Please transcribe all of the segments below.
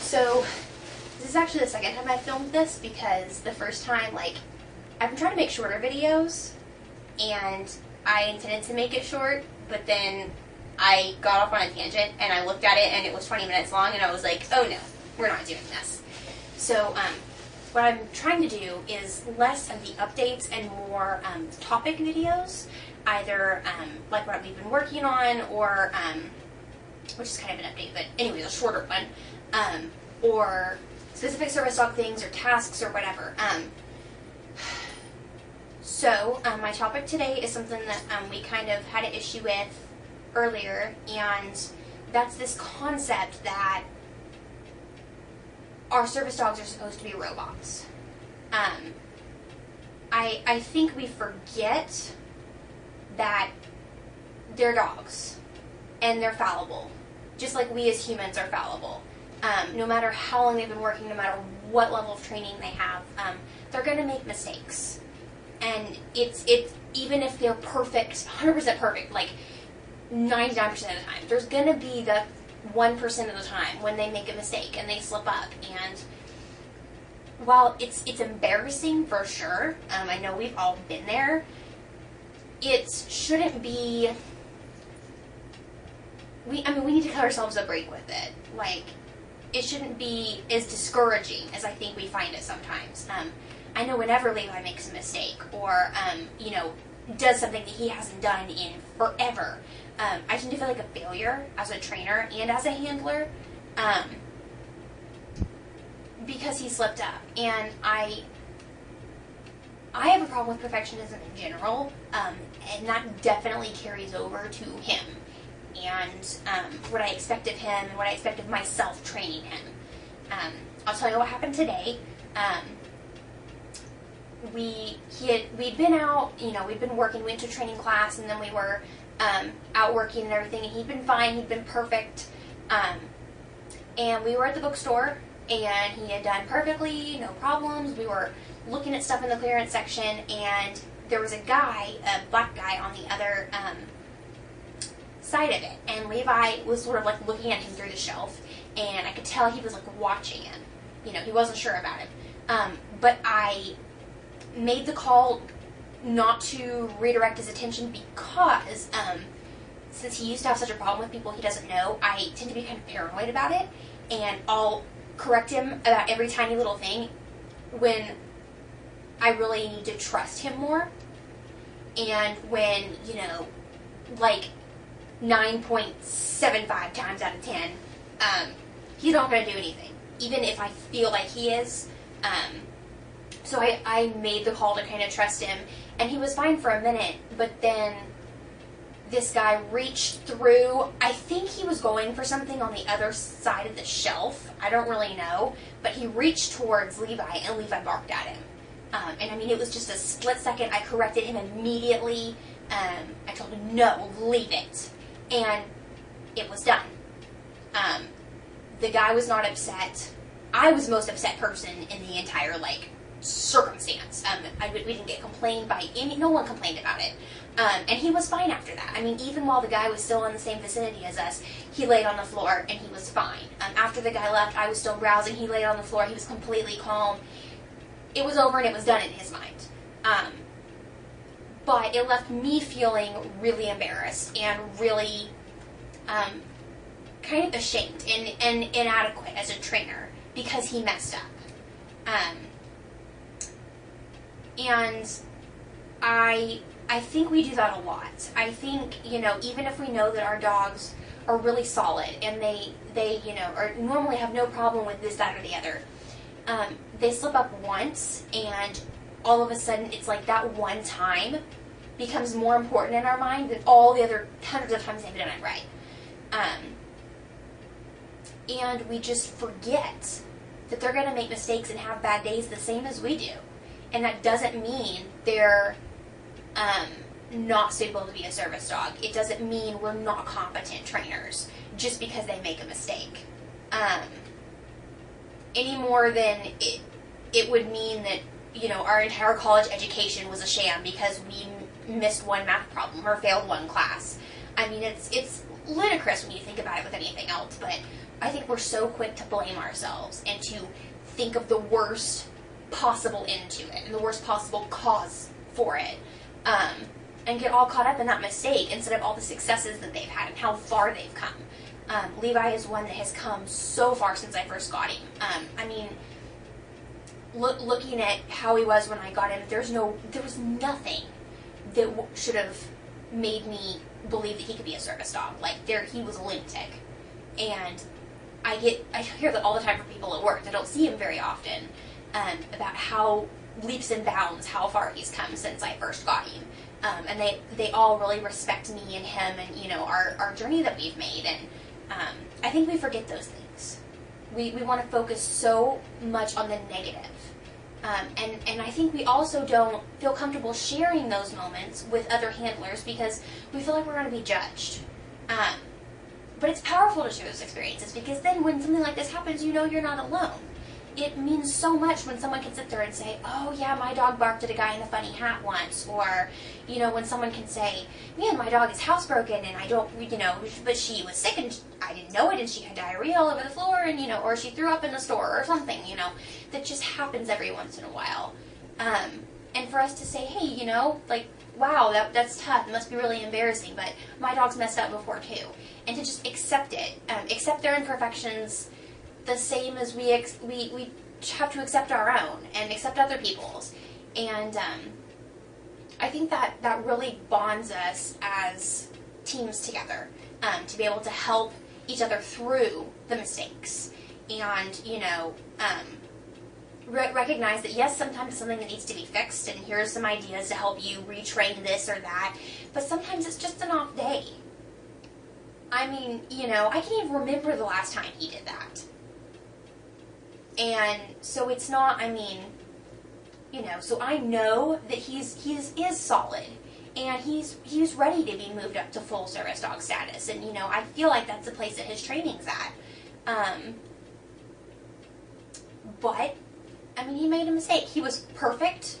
So, this is actually the second time I filmed this because the first time, I've been trying to make shorter videos, and I intended to make it short, but then I got off on a tangent, and I looked at it, and it was 20 minutes long, and I was like, oh no, we're not doing this. So, what I'm trying to do is less of the updates and more topic videos, either like what we've been working on, or, which is kind of an update, but anyways, a shorter one, or specific service dog things, or tasks, or whatever. So, my topic today is something that we kind of had an issue with earlier, and that's this concept that our service dogs are supposed to be robots. I think we forget that they're dogs, and they're fallible, just like we as humans are fallible. No matter how long they've been working, no matter what level of training they have, they're going to make mistakes. And it's even if they're perfect, 100% perfect, like 99% of the time, there's going to be the 1% of the time when they make a mistake and they slip up. And while it's embarrassing for sure, I know we've all been there, it shouldn't be, we need to cut ourselves a break with it. It shouldn't be as discouraging as I think we find it sometimes. I know whenever Levi makes a mistake, or, does something that he hasn't done in forever, I tend to feel like a failure as a trainer and as a handler, because he slipped up. And I have a problem with perfectionism in general, and that definitely carries over to him, and what I expect of him, and what I expect of myself training him. I'll tell you what happened today. We'd been out, we'd been working, we went to training class, and then we were out working and everything, and he'd been fine, he'd been perfect, and we were at the bookstore, and he had done perfectly, no problems. We were looking at stuff in the clearance section, and there was a black guy on the other side of it, and Levi was sort of looking at him through the shelf, and I could tell he was watching him. He wasn't sure about him, but I made the call not to redirect his attention because since he used to have such a problem with people he doesn't know, I tend to be kind of paranoid about it, and I'll correct him about every tiny little thing when I really need to trust him more, and when 9.75 times out of 10 he's not going to do anything, even if I feel like he is. So I made the call to kind of trust him, and he was fine for a minute, but then this guy reached through. I think he was going for something on the other side of the shelf. I don't really know, but he reached towards Levi, and Levi barked at him. And it was just a split second. I corrected him immediately. I told him, no, leave it. And it was done. The guy was not upset. I was the most upset person in the entire, circumstance. We didn't get complained by no one complained about it. And he was fine after that. Even while the guy was still in the same vicinity as us, he laid on the floor and he was fine. After the guy left, I was still browsing. He laid on the floor. He was completely calm. It was over and it was done in his mind. But it left me feeling really embarrassed and really kind of ashamed and inadequate as a trainer because he messed up. And I think we do that a lot. I think, even if we know that our dogs are really solid and they or normally have no problem with this, that, or the other, they slip up once, and all of a sudden it's like that one time becomes more important in our mind than all the other hundreds of times they've done it right. And we just forget that they're going to make mistakes and have bad days the same as we do. And that doesn't mean they're not suitable to be a service dog. It doesn't mean we're not competent trainers just because they make a mistake. Any more than it would mean that, our entire college education was a sham because we missed one math problem or failed one class. It's ludicrous when you think about it with anything else, but I think we're so quick to blame ourselves and to think of the worst possible end to it and the worst possible cause for it, and get all caught up in that mistake instead of all the successes that they've had and how far they've come. Levi is one that has come so far since I first got him. I mean, looking at how he was when I got him, there was nothing that should have made me believe that he could be a service dog. Like, he was a lunatic. And I hear that all the time from people at work that don't see him very often, about how leaps and bounds how far he's come since I first got him. And they all really respect me and him and, you know, our journey that we've made. And I think we forget those things. We want to focus so much on the negative. And I think we also don't feel comfortable sharing those moments with other handlers because we feel like we're going to be judged. But it's powerful to share those experiences because then when something like this happens, you know you're not alone. It means so much when someone can sit there and say, oh yeah, my dog barked at a guy in a funny hat once. Or, you know, when someone can say, man, my dog is housebroken and I don't, you know, but she was sick and I didn't know it and she had diarrhea all over the floor and, you know, or she threw up in the store or something, you know, that just happens every once in a while. And for us to say, hey, you know, like, wow, that's tough. It must be really embarrassing, but my dog's messed up before too. And to just accept it, accept their imperfections, the same as we have to accept our own and accept other people's. And I think that really bonds us as teams together, to be able to help each other through the mistakes and, you know, recognize that yes, sometimes it's something that needs to be fixed and here's some ideas to help you retrain this or that, but sometimes it's just an off day. I mean, you know, I can't even remember the last time he did that. And so it's not, I mean, you know, so I know that he is solid and he's ready to be moved up to full service dog status. And, you know, I feel like that's the place that his training's at. But, I mean, he made a mistake. He was perfect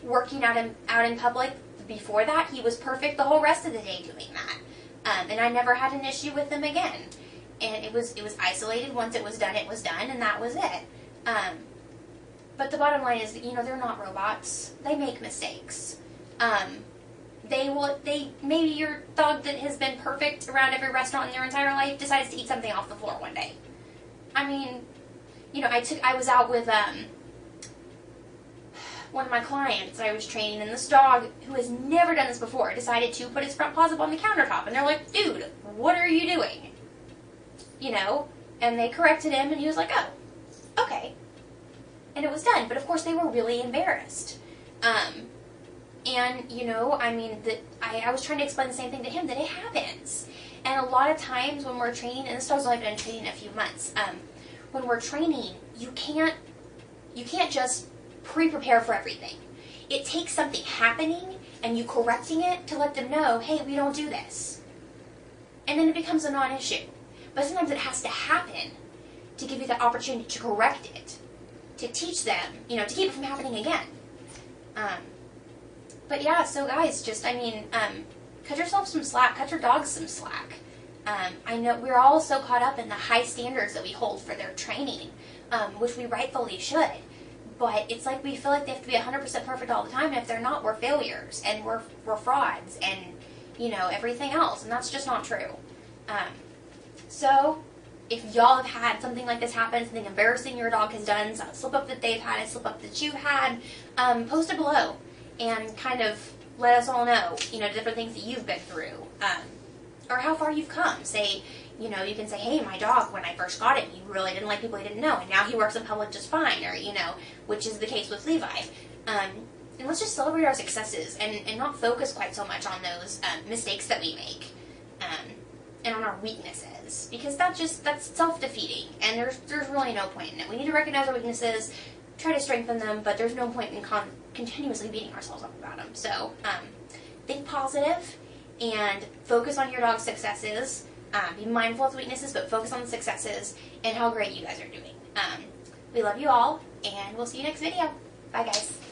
working out in public. Before that, he was perfect the whole rest of the day doing that. And I never had an issue with him again. And it was isolated. Once it was done, and that was it. But the bottom line is that, you know, they're not robots. They make mistakes. Maybe your dog that has been perfect around every restaurant in their entire life decides to eat something off the floor one day. I mean, you know, I was out with one of my clients I was training, and this dog, who has never done this before, decided to put his front paws up on the countertop. And they're like, dude, what are you doing? You know, and they corrected him, and he was like, oh, okay. And it was done. But, of course, they were really embarrassed. And, you know, I mean, I was trying to explain the same thing to him, that it happens. And a lot of times when we're training, and this dog's only been in training a few months, when we're training, you can't just pre-prepare for everything. It takes something happening and you correcting it to let them know, hey, we don't do this. And then it becomes a non-issue. But sometimes it has to happen to give you the opportunity to correct it, to teach them, you know, to keep it from happening again. But yeah, so guys, just, I mean, cut yourself some slack, cut your dogs some slack. I know we're all so caught up in the high standards that we hold for their training, which we rightfully should. But it's like we feel like they have to be 100% perfect all the time, and if they're not, we're failures, and we're frauds, and, you know, everything else, and that's just not true. So, if y'all have had something like this happen, something embarrassing your dog has done, a slip-up that they've had, a slip-up that you've had, post it below, and kind of let us all know, you know, different things that you've been through, or how far you've come. Say, you know, you can say, hey, my dog, when I first got him, he really didn't like people he didn't know, and now he works in public just fine, or, you know, which is the case with Levi. And let's just celebrate our successes, and not focus quite so much on those mistakes that we make, and on our weaknesses, because that's self-defeating, and there's really no point in it. We need to recognize our weaknesses, try to strengthen them, but there's no point in continuously beating ourselves up about them. So, think positive, and focus on your dog's successes. Be mindful of the weaknesses, but focus on the successes and how great you guys are doing. We love you all, and we'll see you next video. Bye, guys.